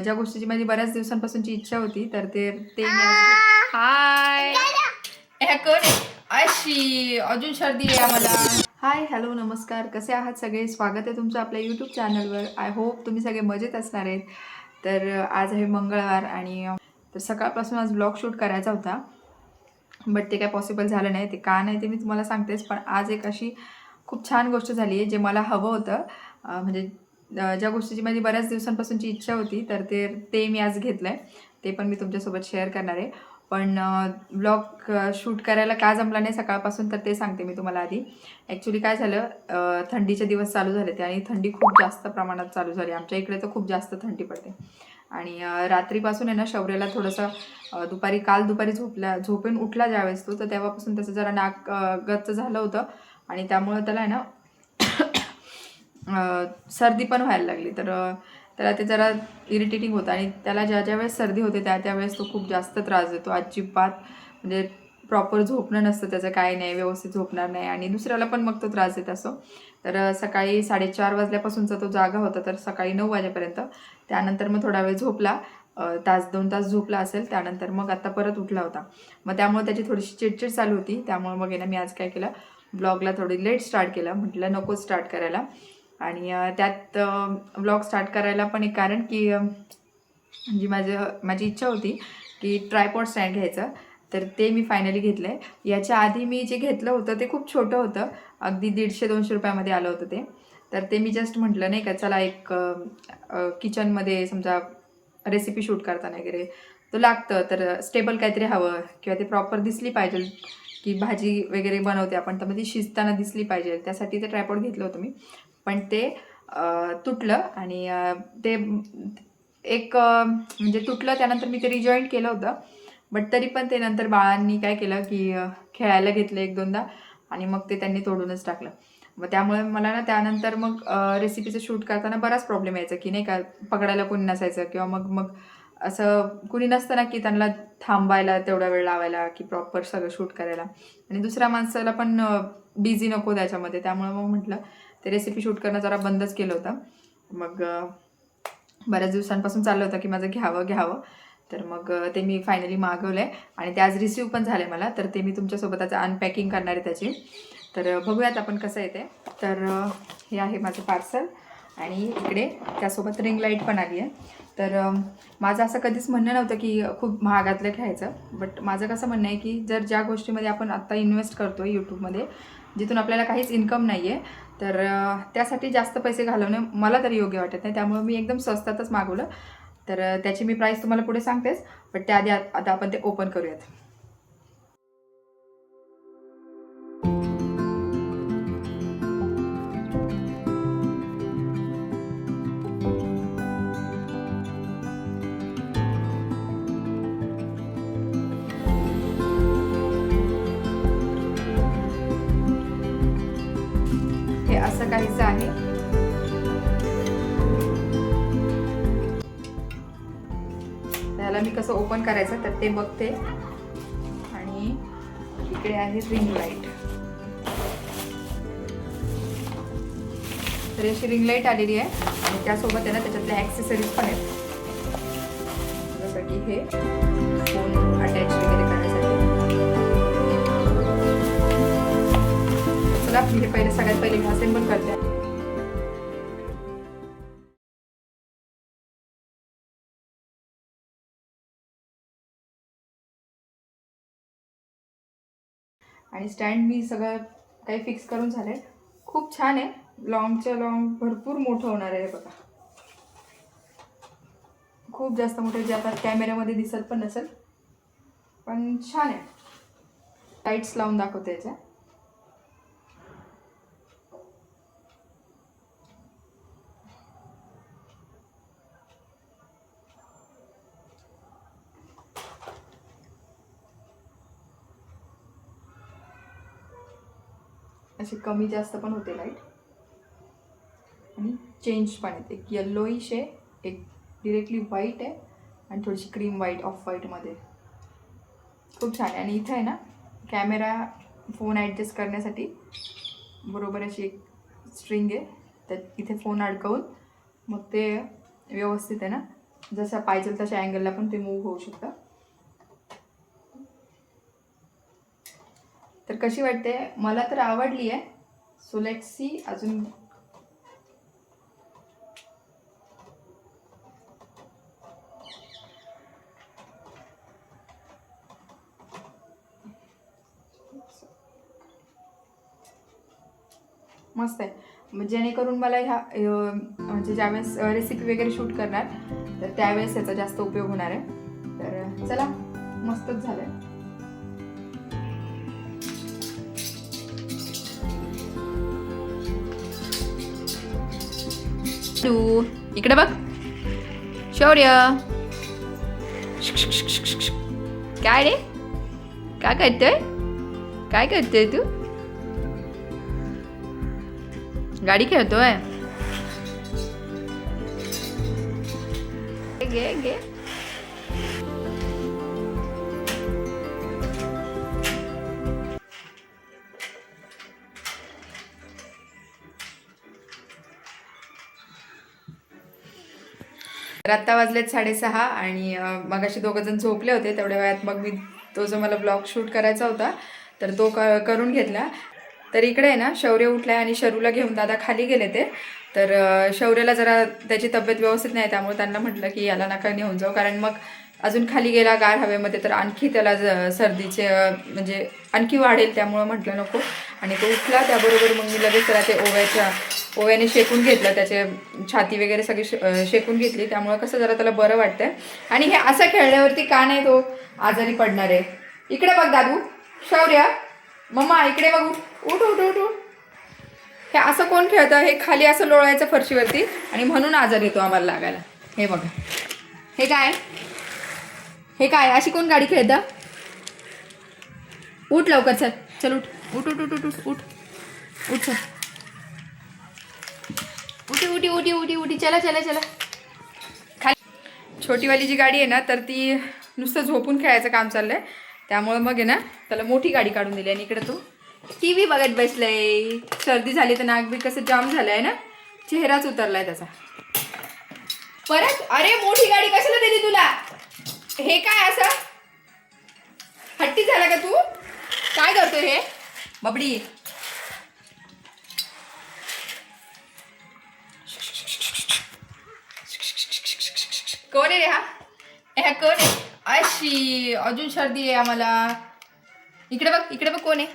ज्या गोष्टीची माझी बऱ्याच दिवसांपासूनची इच्छा होती तर ते ते मी हाय अशी अजून सर्दी आहे आम्हाला. हाय हॅलो नमस्कार, कसे आहात सगळे? स्वागत आहे तुमचं आपल्या यूट्यूब चॅनलवर. आय होप तुम्ही सगळे मजेत असणार आहेत. तर आज आहे मंगळवार आणि तर सकाळपासून आज ब्लॉग शूट करायचा होता, बट ते काय पॉसिबल झालं नाही. ते का नाही ते मी तुम्हाला सांगतेच, पण आज एक अशी खूप छान गोष्ट झाली आहे जे मला हवं होतं. म्हणजे ज्या गोष्टीची माझी बऱ्याच दिवसांपासूनची इच्छा होती तर ते मी आज घेतलं आहे. ते पण मी तुमच्यासोबत शेअर करणार आहे. पण ब्लॉग शूट करायला का जमला नाही सकाळपासून तर ते सांगते मी तुम्हाला आधी. ॲक्च्युली काय झालं, थंडीचे दिवस चालू झाले ते आणि थंडी खूप जास्त प्रमाणात चालू झाली. आमच्या इकडे तर खूप जास्त थंडी पडते आणि रात्रीपासून आहे ना शौर्याला थोडंसं काल दुपारी झोपेन उठला ज्यावेळेस तो, तर तेव्हापासून त्याचं जरा नाक गच्च झालं होतं आणि त्यामुळं त्याला आहे ना सर्दी पण व्हायला लागली. तर त्याला ते जरा इरिटेटिंग होतं आणि त्याला ज्या वेळेस सर्दी होते त्यावेळेस तो खूप जास्त त्रास देतो. अजिबात म्हणजे प्रॉपर झोपणं नसतं त्याचं, काय नाही, व्यवस्थित झोपणार नाही आणि दुसऱ्याला पण मग तो त्रास देत असतो. तर सकाळी 4:30 वाजल्यापासूनचा तो जागा होता तर सकाळी 9 वाजेपर्यंत. त्यानंतर मग थोडा वेळ झोपला, तास 2 तास झोपला असेल. त्यानंतर मग आता परत उठला होता. मग त्यामुळे त्याची थोडीशी चिडचिड चालू होती. त्यामुळे मग आहे ना मी आज काय केलं, ब्लॉगला थोडी लेट स्टार्ट केलं. म्हटलं नको स्टार्ट करायला. आणि त्यात व्लॉग स्टार्ट करायला पण एक कारण की म्हणजे माझी इच्छा होती की ट्रायपॉड स्टँड घ्यायचं. तर ते मी फायनली घेतलं आहे. याच्या आधी मी जे घेतलं होतं ते खूप छोटं होतं, अगदी 150-200 रुपयामध्ये आलं होतं ते. तर ते मी जस्ट म्हटलं नाही का, चला एक किचनमध्ये समजा रेसिपी शूट करताना वगैरे तो लागतं, तर स्टेबल काहीतरी हवं किंवा ते प्रॉपर दिसली पाहिजे की भाजी वगैरे बनवते आपण, तर मग ती शिजताना दिसली पाहिजे. त्यासाठी ते ट्रायपॉड घेतलं होतं मी. पण ते तुटलं आणि ते म्हणजे तुटलं. त्यानंतर मी ते रिजॉईंट केलं होतं, बट तरी पण ते नंतर बाळांनी काय केलं की खेळायला घेतलं 1-2दा आणि मग ते त्यांनी तोडूनच टाकलं. मग त्यामुळे मला ना त्यानंतर मग रेसिपीचं शूट करताना बराच प्रॉब्लेम यायचा की नाही का, पकडायला कोणी नसायचं किंवा मग मग असं कुणी नसतं ना की त्यांना थांबायला तेवढा वेळ लावायला की प्रॉपर सगळं शूट करायला, आणि दुसऱ्या माणसाला पण बिझी नको त्याच्यामध्ये. त्यामुळे मग म्हटलं ते रेसिपी शूट करणं जरा बंदच केलं होतं. मग बऱ्याच दिवसांपासून चाललं होतं की माझं घ्यावं. तर मग ते मी फायनली मागवलं आहे आणि ते आज रिसीव पण झालं आहे मला. तर ते मी तुमच्यासोबत आता अनपॅकिंग करणार आहे त्याची. तर बघूयात आपण कसं आहे ते. तर हे आहे माझं पार्सल आणि इकडे त्यासोबत रिंग लाईट पण आली आहे. तर माझं असं कधीच म्हणणं नव्हतं की खूप महागातलं घ्यायचं, बट माझं कसं म्हणणं आहे की जर ज्या गोष्टीमध्ये आपण आत्ता इन्व्हेस्ट करतो आहे यूट्यूबमध्ये, जिथून आपल्याला काहीच इन्कम नाही आहे, तर त्यासाठी जास्त पैसे घालवणं मला तरी योग्य वाटत नाही. त्यामुळे मी एकदम स्वस्तातच मागवलं. तर त्याची मी प्राईस तुम्हाला पुढे सांगतेच, बट त्याआधी आता आपण ते ओपन करूयात. हे असं काहीचं आहे. त्याला मी कसं ओपन करायचं तर ते बघते. आणि इकडे आहे रिंग लाईट. तर अशी रिंग लाईट आलेली आहे आणि त्यासोबत आहे ना त्याच्यातल्या ॲक्सेसरीज पण आहेत, जसं की हे फोन अटॅच वगैरे करण्यासाठी. चला मी हे सगळ्यात पहिले असेंबल करते. आणि स्टँड मी सगळं काही फिक्स करून झाले. खूप छान आहे, लॉंगच्या लॉंग भरपूर मोठं होणार आहे. बघा खूप जास्त मोठे, जे आता कॅमेऱ्यामध्ये दिसत पण नसेल, पण छान आहे. लाईट्स लावून दाखवते याच्या. अशी कमी जास्त पण होते लाईट आणि चेंज पण आहेत. एक येल्लोइश आहे, एक डिरेक्टली व्हाईट आहे आणि थोडीशी क्रीम व्हाईट ऑफ व्हाईटमध्ये. खूप छान आहे. आणि इथं आहे ना कॅमेरा फोन ॲडजस्ट करण्यासाठी बरोबर अशी एक स्ट्रिंग आहे, तर इथे फोन अडकवून मग ते व्यवस्थित आहे ना जसं पाहिजे तशा अँगलला पण ते मूव्ह होऊ शकतं. तर कशी वाटते? मला तर आवडली आहे. So let's see. अजून मस्त आहे. जेणेकरून मला ह्या म्हणजे ज्यावेळेस रेसिपी वगैरे शूट करणार तर त्यावेळेस याचा जास्त उपयोग होणार आहे. तर चला, मस्तच झालंय. तू इकडे बघ शौर्य. काय रे, काय करतोय? काय करतोय तू? गाडी खेळतोय. घे घे. आत्ता वाजलेत 6:30 आणि मगाशी दोघं जण झोपले होते. तेवढ्या वेळात मग मी तो जो मला ब्लॉग शूट करायचा होता तर तो करून घेतला. तर इकडे आहे ना, शौर्य उठलाय आणि शरूला घेऊन दादा खाली गेले ते. तर शौर्याला जरा त्याची तब्येत व्यवस्थित नाही, त्यामुळे त्यांना म्हटलं की याला नका नेऊन जाऊ, कारण मग अजून खाली गेला गार हवेमध्ये तर आणखी त्याला सर्दीचे म्हणजे आणखी वाढेल, त्यामुळं म्हटलं नको. आणि तो उठला त्याबरोबर मग मी लगेच त्याला ते ओव्याने शेकून घेतलं, त्याचे छाती वगैरे सगळी शेकून घेतली. त्यामुळं कसं जरा त्याला बरं वाटतंय. आणि हे असं खेळल्यावरती का नाही तो आजारी पडणार आहे? इकडे बघ दादू. शौर्य, मम्मा इकडे बघ. उठ उठ उठ उठ. हे असं कोण खेळतं? हे खाली असं लोळायचं फरशीवरती आणि म्हणून आजार येतो आम्हाला लागायला. हे बघा, हे काय? हे काय? अशी कोण गाडी खेळतं? उठ लवकर, चल चल उठ उठ उठ उठ उठ उठ उठ चल. उठी उठी उठी उठी उठी. चला चला चला खाली. छोटीवाली जी गाडी आहे ना, तर ती नुसतं झोपून खेळायचं काम चाललंय. त्यामुळे मग आहे ना, त्याला मोठी गाडी काढून दिली. आणि इकडे तो टी व्ही बघत बसलाय. सर्दी झाली तर नाक बी कसं जाम झालंय ना, चेहराच उतरलाय त्याचा परत. अरे मोठी गाडी कशाला दिली तुला? हे काय असं हट्टी झाला का तू? काय करतोय हे बबडी? कोण आहे रे हा? ह्या कोण आहे? अशी अजून सर्दी आहे आम्हाला. इकडे बघ, इकडे बघ, कोण आहे?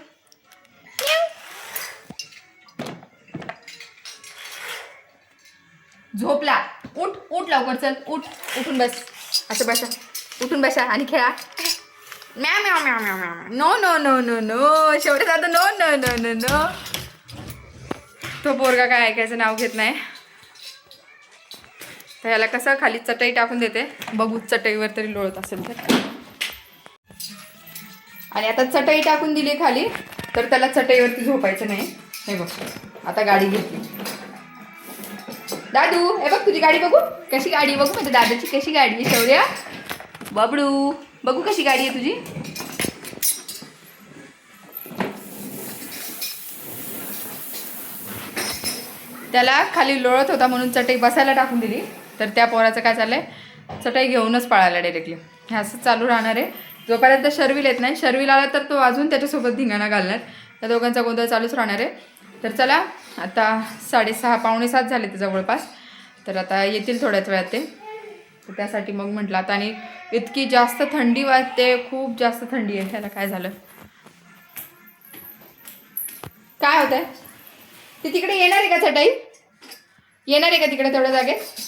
झोपला. उठ उठ लवकर, चल उठ. उठून बस, असं बसा, उठून बसा आणि खेळा. म्या म्या म्या म्या म्या. No no no no no. शेवटे दादा no no no no no. तो पोरगा काय ऐकायचं नाव घेत नाही. तर ह्याला कसं खाली चटई टाकून देते, बघू चटईवर तरी लोळत असेल तर. आणि आता चटई टाकून दिली खाली तर त्याला चटईवरती झोपायचं नाही. हे बघ, आता गाडी घेतली. दादू हे बघ तुझी गाडी बघू. कशी गाडी बघू, म्हणजे दादाची कशी गाडी आहे शौर्य? बबडू बघू कशी गाडी आहे तुझी. त्याला खाली लोळत होता म्हणून चटई बसायला टाकून दिली. तर त्या पोराचं काय चाललंय, चटई घेऊनच पळायला डायरेक्टली. हे असं चालू राहणार आहे जोपर्यंत शर्विल येत नाही. शर्विल आला तर तो अजून त्याच्यासोबत धिंगाणा घालणार. त्या दोघांचा गोंधळ चालूच राहणार आहे. तर चला, आता 6:30 पावणे 7 झाले ते जवळपास. तर आता येतील थोड्याच वेळात ते. तर त्यासाठी मग म्हटलं आता. आणि इतकी जास्त थंडी वाजते, खूप जास्त थंडी आहे. ह्याला काय झालं, काय होत आहे? ती तिकडे येणार आहे का चटई? येणार आहे का तिकडे तेवढ्या जागेत?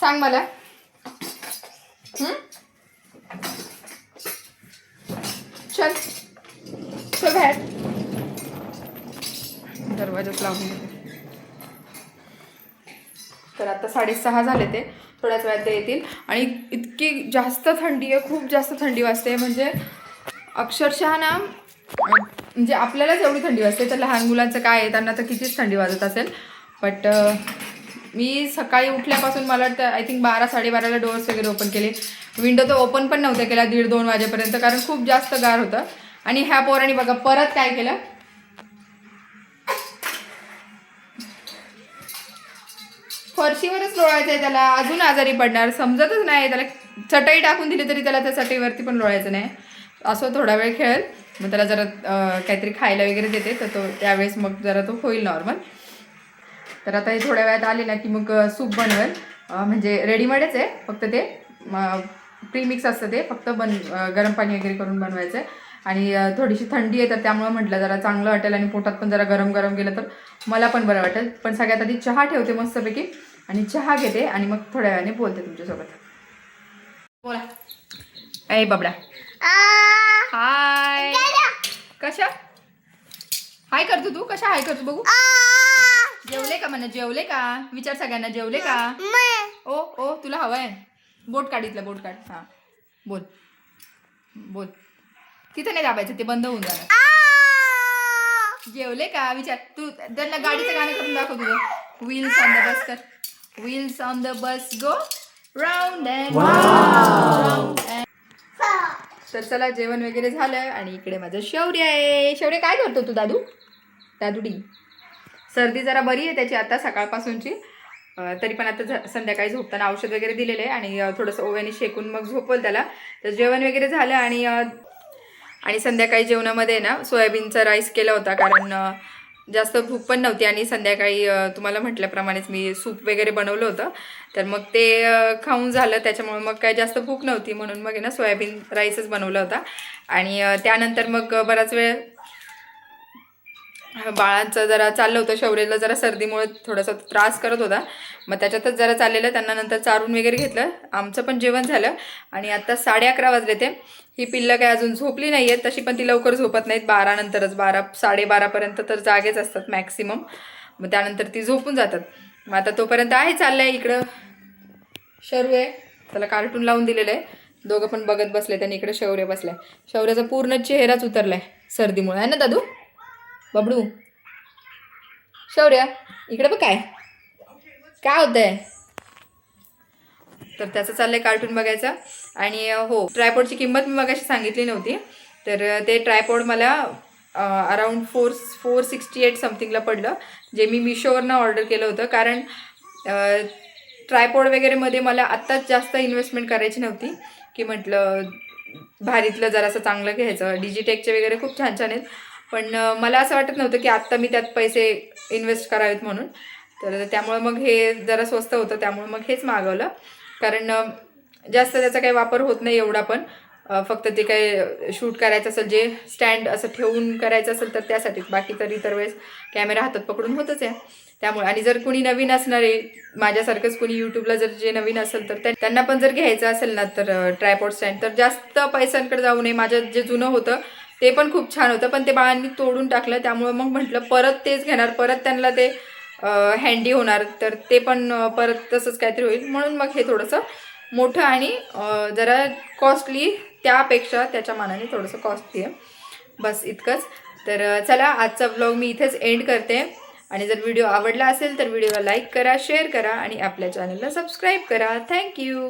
सांग मला. चल चल बाहेर. दरवाजाच लावून देते. तर आता 6:30 झाले ते. थोड्याच वेळात ते येतील. आणि इतकी जास्त थंडी आहे, खूप जास्त थंडी वाजते. म्हणजे अक्षरशः ना, म्हणजे आपल्यालाच एवढी थंडी वाजते तर लहान मुलांचं काय आहे, त्यांना तर कितीच थंडी वाजत असेल. बट मी सकाळी उठल्यापासून मला वाटतं आय थिंक 12-12:30ला डोअर्स वगैरे ओपन केले. विंडो तर ओपन पण नव्हत्या केल्या 1:30-2 वाजेपर्यंत, कारण खूप जास्त गार होतं. आणि ह्या पोरांनी बघा परत काय केलं, फरशीवरच लोळायचं आहे त्याला, अजून आजारी पडणार, समजतच नाही त्याला. चटई टाकून दिली तरी त्याला त्या चटईवरती पण लोळायचं नाही. असं थोडा वेळ खेळेल, मग त्याला जरा काहीतरी खायला वगैरे देते तर तो त्यावेळेस मग जरा तो होईल नॉर्मल. तर आता हे थोड्या वेळात आले ना की मग सूप बनवेल. म्हणजे रेडीमेडच आहे, फक्त ते प्रीमिक्स असतं, ते फक्त गरम पाणी वगैरे करून बनवायचं आहे. आणि थोडीशी थंडी आहे तर त्यामुळे म्हटलं जरा चांगलं वाटेल आणि पोटात पण जरा गरम गरम गेलं तर मला पण बरं वाटेल. पण सगळ्यात आधी चहा ठेवते मस्तपैकी आणि चहा घेते आणि मग थोड्या वेळाने बोलते तुमच्यासोबत. बोला. ए बाबडा, हाय. कशा हाय करतो तू? कशा हाय करतो बघू? जेवले का म्हणा? जेवले का विचार सगळ्यांना, जेवले का? ओ ओ तुला हवंय? बोट काढितलं, बोट काढ. हा बोल बोल. तिथे नाही दाबायचं, ते बंद होऊन जाणार. जेवले का विचार. तू त्यांना गाडीचं गाणं करून दाखव तुझं. व्हील्स ऑन द बस कर. Wheels on the bus go round and round. तर चला जेवण वगैरे झालं आणि इकडे माझं शौर्य आहे. शौर्य काय करतो तू? दादू दादूडी. सर्दी जरा बरी आहे त्याची आता सकाळपासूनची, तरी पण आता संध्याकाळी झोपताना औषध वगैरे दिलेलं आहे आणि थोडंसं ओव्याने शेकून मग झोपवलं त्याला. तर जेवण वगैरे झालं आणि संध्याकाळी जेवणामध्ये ना सोयाबीनचा राईस केला होता, कारण जास्त भूक पण नव्हती आणि संध्याकाळी तुम्हाला म्हटल्याप्रमाणेच मी सूप वगैरे बनवलं होतं. तर मग ते खाऊन झालं, त्याच्यामुळे मग काय जास्त भूक नव्हती म्हणून मग ना सोयाबीन राईसच बनवला होता. आणि त्यानंतर मग बराच वेळ बाळांचं जरा चाललं होतं. शौर्यला जरा सर्दीमुळे थोडासा त्रास करत होता, मग त्याच्यातच जरा चाललेलं. त्यांना नंतर चारून वगैरे घेतलं. आमचं पण जेवण झालं आणि आता 11:30 वाजले. ते ही पिल्लं काय अजून झोपली नाही आहेत, तशी पण ती लवकर झोपत नाहीत. 12 नंतरच, 12 12:30पर्यंत तर जागेच असतात मॅक्सिमम. मग त्यानंतर ती झोपून जातात. मग आता तोपर्यंत आहे चाललं आहे. इकडं शौर्य आहे, त्याला कार्टून लावून दिलेलं आहे, दोघं पण बघत बसले. त्यांनी इकडे शौर्य बसलाय. शौर्याचा पूर्ण चेहराच उतरलाय सर्दीमुळे, आहे ना दादू? बबडू शौर्य इकडे बघ काय काय होतंय. तर त्याचं चाललंय कार्टून बघायचं. आणि हो, ट्रायपॉडची किंमत मी मगाशी सांगितली नव्हती. तर ते ट्रायपॉड मला अराऊंड 468 समथिंगला पडलं, जे मी मिशोवरनं ऑर्डर केलं होतं. कारण ट्रायपॉड वगैरेमध्ये मला आत्ताच जास्त इन्व्हेस्टमेंट करायची नव्हती, की म्हटलं भारीतलं जरासं चांगलं घ्यायचं. डिजिटेकचे वगैरे खूप छान छान आहेत, पण मला असं वाटत नव्हतं की आत्ता मी त्यात पैसे इन्व्हेस्ट करावेत म्हणून. तर त्यामुळे मग हे जरा स्वस्त होतं, त्यामुळे मग हेच मागवलं. कारण जास्त त्याचा काही वापर होत नाही एवढा, पण फक्त ते काही शूट करायचं असेल, जे स्टँड असं ठेवून करायचं असेल तर त्यासाठीच. बाकी तर इतर वेळेस कॅमेरा हातात पकडून होतच आहे. त्यामुळे आणि जर कोणी नवीन असणार आहे माझ्यासारखंच, कोणी यूट्यूबला जर जे नवीन असेल तर त्यांना पण जर घ्यायचं असेल ना तर ट्रायपॉड स्टँड, तर जास्त पैशांकडे जाऊ नये. माझं जे जुनं होतं ते पण खूप छान होतं, पण ते बाळांनी तोडून टाकलं. त्यामुळे मग म्हटलं परत तेच घेणार, परत त्यांना ते हँडी होणार, तर ते पण परत तसंच काहीतरी होईल. म्हणून मग हे थोडंसं मोठं आणि जरा कॉस्टली, त्यापेक्षा त्याच्या मानाने थोडंसं कॉस्टली आहे. बस इतकंच. तर चला आजचा व्लॉग मी इथेच एंड करते. आणि जर व्हिडिओ आवडला असेल तर व्हिडिओला लाईक करा, शेअर करा आणि आपल्या चॅनलला सबस्क्राईब करा. थँक्यू.